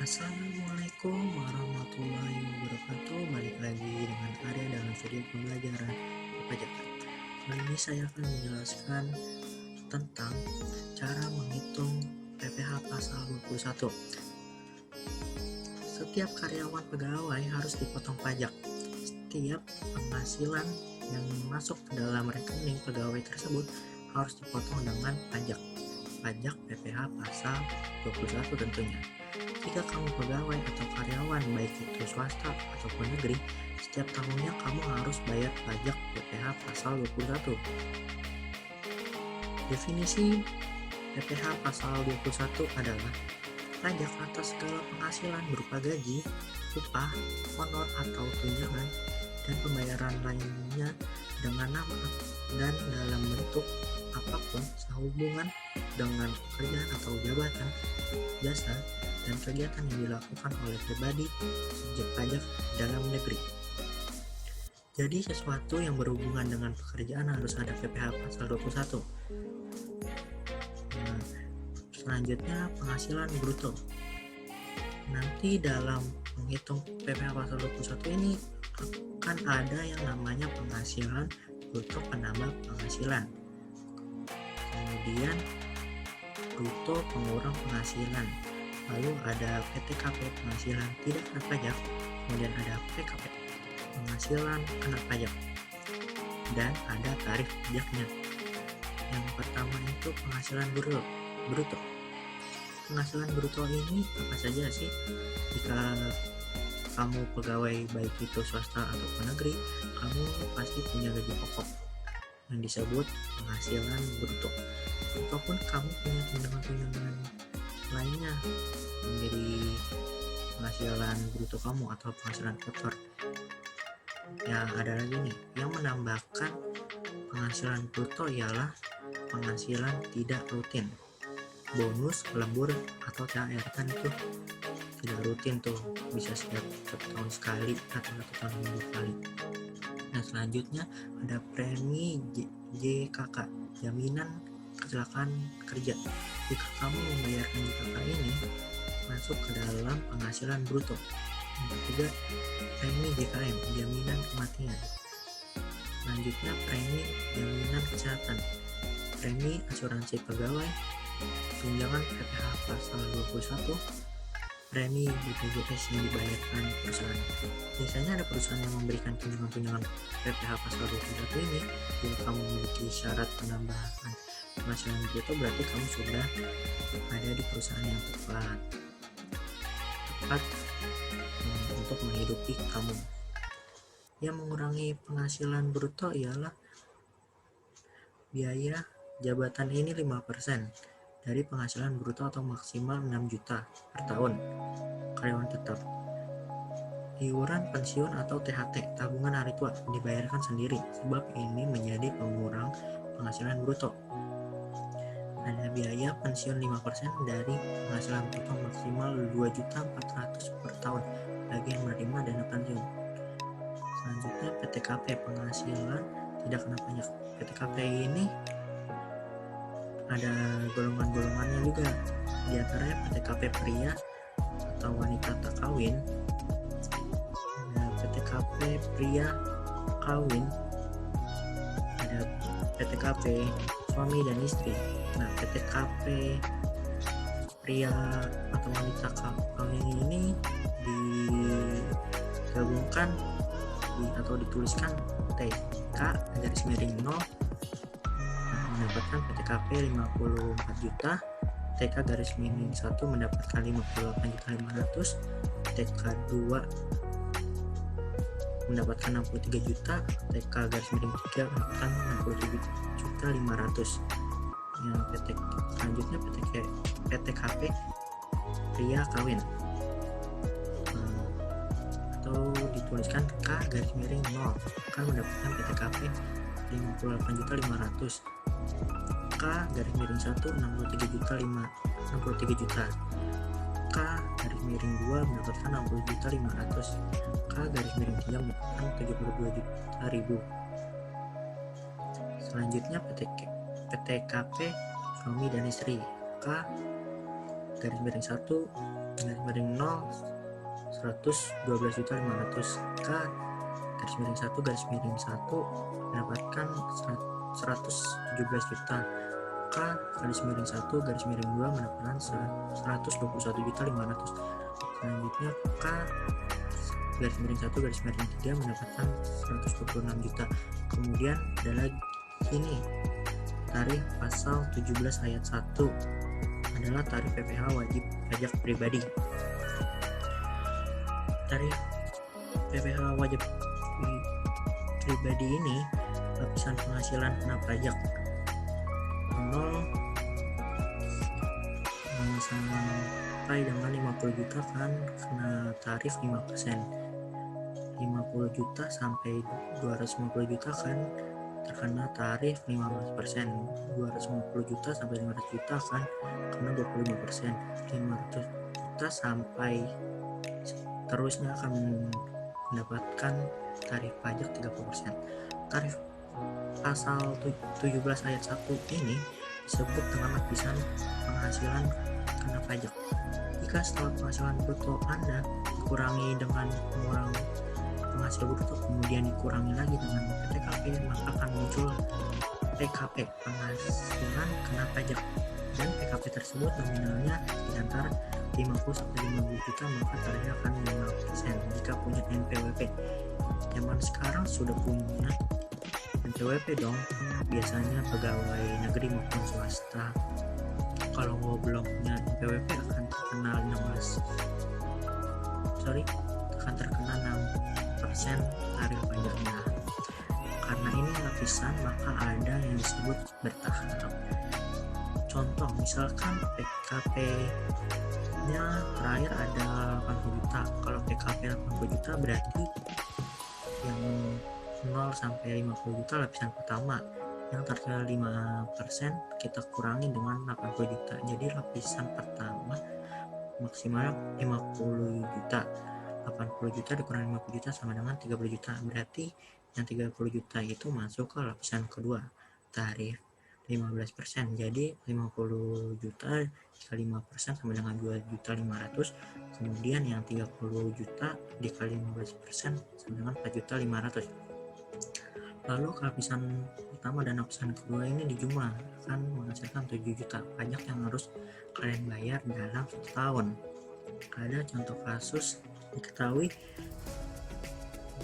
Assalamualaikum warahmatullahi wabarakatuh. Balik lagi dengan Arya dalam video pembelajaran perpajakan. Kali ini saya akan menjelaskan tentang cara menghitung PPh pasal 21. Setiap karyawan pegawai harus dipotong pajak. Setiap penghasilan yang masuk ke dalam rekening pegawai tersebut harus dipotong dengan pajak PPh pasal 21 tentunya. Jika kamu pegawai atau karyawan baik itu swasta ataupun negeri, setiap tahunnya kamu harus bayar pajak PPh pasal 21. Definisi PPh pasal 21 adalah pajak atas segala penghasilan berupa gaji, upah, honor atau tunjangan, dan pembayaran lainnya dengan nama dan dalam bentuk apapun sehubungan dengan pekerjaan atau jabatan, jasa, dan kegiatan yang dilakukan oleh pribadi subjek pajak dalam negeri. Jadi sesuatu yang berhubungan dengan pekerjaan harus ada PPh pasal 21. Selanjutnya penghasilan bruto. Nanti dalam menghitung PPh pasal 21 ini akan ada yang namanya penghasilan bruto penambah penghasilan. Kemudian bruto pengurang penghasilan. Lalu ada PTKP penghasilan tidak kena pajak, kemudian ada PKP penghasilan kena pajak, dan ada tarif pajaknya. Yang pertama itu penghasilan bruto. Penghasilan bruto ini apa saja sih? Jika kamu pegawai baik itu swasta ataupun negeri, kamu pasti punya gaji pokok yang disebut penghasilan bruto, ataupun kamu punya tunjangan lainnya menjadi penghasilan bruto kamu atau penghasilan kotor. Ya, ada lagi nih yang menambahkan penghasilan bruto ialah penghasilan tidak rutin, bonus, lembur, atau THR. Kan itu tidak rutin tuh, bisa setiap tahun sekali atau 1 tahun 2 kali. Nah, selanjutnya ada premi JKK, jaminan kecelakaan kerja. Jika kamu membayarkan JKK ini masuk ke dalam penghasilan bruto. Yang ketiga, premi JKM, jaminan kematian. Selanjutnya premi jaminan kesehatan, premi asuransi pegawai, tunjangan PPh pasal 21, premi BPJS yang dibayarkan perusahaan. Biasanya ada perusahaan yang memberikan tunjangan PPh pasal 21 ini. Jika kamu memiliki syarat penambahan penghasilan bruto, berarti kamu sudah ada di perusahaan yang tepat untuk menghidupi kamu. Yang mengurangi penghasilan bruto ialah biaya jabatan ini 5% dari penghasilan bruto atau maksimal 6 juta per tahun. Karyawan tetap. Iuran pensiun atau THT, tabungan hari tua, dibayarkan sendiri sebab ini menjadi pengurang penghasilan bruto. Ada biaya pensiun 5% dari penghasilan bruto maksimal 2.400.000 per tahun bagi yang menerima dana pensiun. Selanjutnya PTKP, penghasilan tidak kena pajak. PTKP ini ada golongan-golongannya juga, di antaranya PTKP pria atau wanita tak kawin. Ada PTKP pria kawin, ada PTKP suami dan istri. Nah, PTKP pria atau wanita kawin ini digabungkan atau dituliskan TK _0 mendapatkan PTKP 54 juta, TK _1 mendapatkan 58.500.000, TK 2 mendapatkan 63 juta, TK _3 mendapatkan 67.500.000. Yang selanjutnya PTKP pria kawin, atau dituliskan K _0 akan mendapatkan PTKP 58.500.000, K _1 63 juta, K _2 mendapatkan 60.500.000, K _3 mendapatkan 72.000.000. Selanjutnya PTKP suami dan istri, K _1 garis miring 0 112.500, K garis miring 1 garis miring 1 mendapatkan 117 juta, K garis miring 1 garis miring 2 mendapatkan 121.500. Selanjutnya K garis miring 1 garis miring 3 mendapatkan 126 juta. Kemudian ada lagi ini tarif pasal 17 ayat 1 adalah tarif PPh wajib pajak pribadi. Tarif PPh wajib pribadi ini lapisan penghasilan kena pajak 0 sampai dengan 50 juta kan kena tarif 5%, 50 juta sampai 250 juta kan terkena tarif 15%, 250 juta sampai 500 juta kan kena 25%, 500 juta sampai terusnya akan mendapatkan tarif pajak 30%. Tarif pasal 17 ayat 1 ini disebut dengan lapisan penghasilan kena pajak. Jika setelah penghasilan bruto Anda dikurangi dengan pengurangan penghasil bruto kemudian dikurangi lagi dengan PTKP, maka akan muncul PKP penghasilan kena pajak, dan PKP tersebut nominalnya di antara 50 sampai 50 juta, maka tarifnya akan 5% jika punya NPWP. Zaman sekarang sudah punya NPWP dong, biasanya pegawai negeri maupun swasta. Kalau belum punya NPWP akan terkena 6% tarif pajaknya. Karena ini lapisan, maka ada yang disebut bertahap. Contoh misalkan PKP nya terakhir ada 80 juta. Kalau PKP 80 juta berarti yang 0 sampai 50 juta lapisan pertama, yang terkena 5% kita kurangi dengan 80 juta, jadi lapisan pertama maksimal 50 juta, 80 juta dikurangi 50 juta sama dengan 30 juta, berarti yang 30 juta itu masuk ke lapisan kedua tarif 15%, jadi 50 juta dikali 5% sama dengan 2.500.000, kemudian yang 30 juta dikali 15% sama dengan 4.500.000. Lalu lapisan pertama dan lapisan kedua ini dijumlah akan menghasilkan 7 juta pajak yang harus kalian bayar dalam 1 tahun. Ada contoh kasus diketahui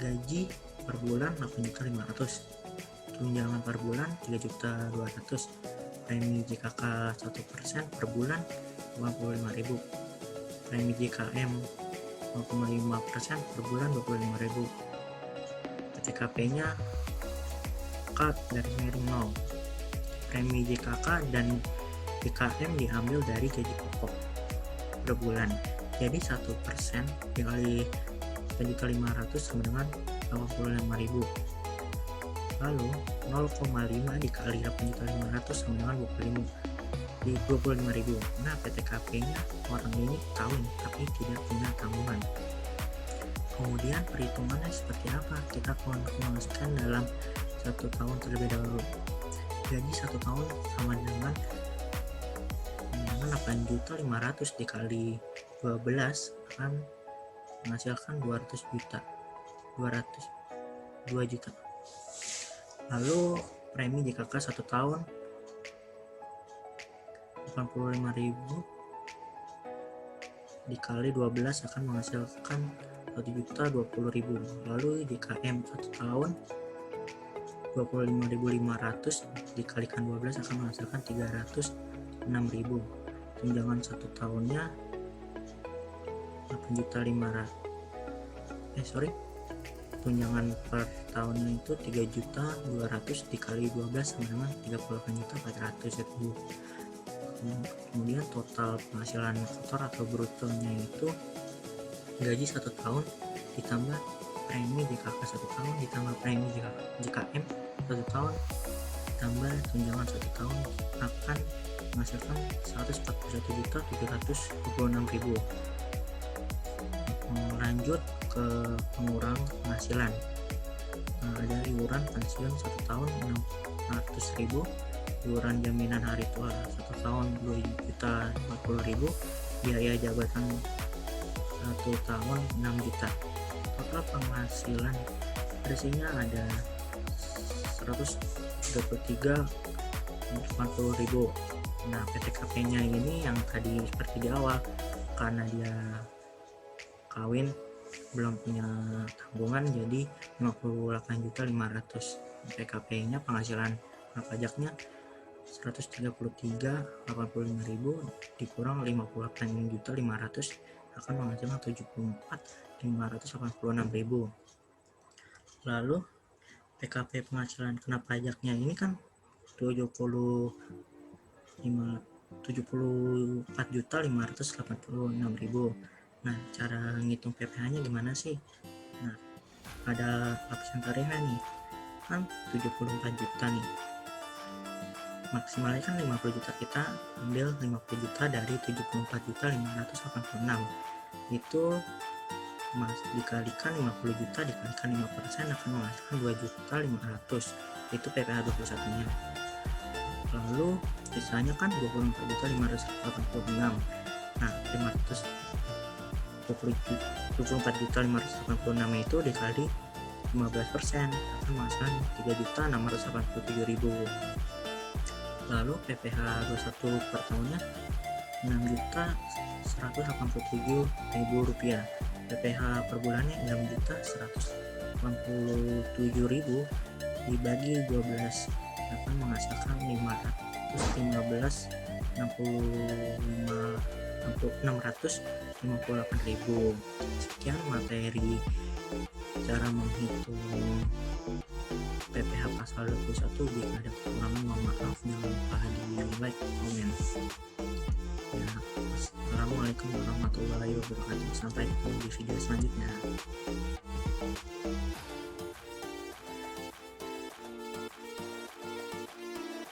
gaji per bulan 8.500.000, tunjangan per bulan 3.200.000, premi JKK 1% per bulan 85.000, premi JKM 0,5% per bulan 25.000, PTKP-nya K garis miring 0, premi JKK dan JKM diambil dari gaji pokok per bulan, jadi 1% dikali 1.500.000 sama dengan 85.000, lalu 0,5 dikali 8.500.000 sama dengan 25.000. Nah, PTKP-nya orang ini tahu tapi tidak punya tanggungan. Kemudian perhitungannya seperti apa? Kita konsumsikan dalam 1 tahun terlebih dahulu. Gaji 1 tahun sama dengan 8.500.000 dikali 12 akan menghasilkan 2 juta. Lalu premi JKK 1 tahun 85.000 dikali 12 akan menghasilkan 1.020.000. Lalu JKM 1 tahun 25.500 dikalikan 12 akan menghasilkan 306.000. Tunjangan 1 tahunnya 8.500.000. Tunjangan per tahunnya itu 3.200.000 dikali 12 sama dengan 38.400.000. Kemudian total penghasilan kotor atau brutonya itu gaji 1 tahun ditambah premi JKK 1 tahun ditambah premi JKM 1 tahun ditambah tunjangan 1 tahun akan menghasilkan 141.726.000. Lanjut ke pengurang penghasilan. Ada iuran pensiun 1 tahun 600.000, iuran jaminan hari tua 1 tahun 2.040.000, biaya jabatan 1 tahun 6 juta. Total penghasilan bersihnya ada 133.080.000. Nah, PTKP-nya ini yang tadi seperti di awal, karena dia kawin belum punya tanggungan, jadi 58.500.000. PKP-nya penghasilan pajaknya 133.085.000 dikurang 58.500.000 akan menghasilkan 74.586.000. Lalu PKP penghasilan kena pajaknya ini kan 74.586.000. Nah, cara ngitung PPh-nya gimana sih? Nah, ada lapisan tarifnya nih, kan 74 juta nih, maksimalnya kan 50 juta, kita ambil 50 juta dari 74.586.000, itu dikalikan 50 juta dikalikan 5% akan menghasilkan 2.500.000, itu PPh 21 nya. Lalu sisanya kan 24.586. Nah, 24.586 itu dikali 15% akan menghasilkan 3.687.000. Lalu PPh 21 per tahunnya 6.187.000 rupiah. PPh per bulannya 6.187.000 dibagi 12 akan menghasilkan 658.000. Sekian materi cara menghitung PPh pasal 21. Jika ada kekurangan mohon maaf, jangan lupa di like, komen. Ya, assalamualaikum warahmatullahi wabarakatuh. Sampai ketemu di video selanjutnya.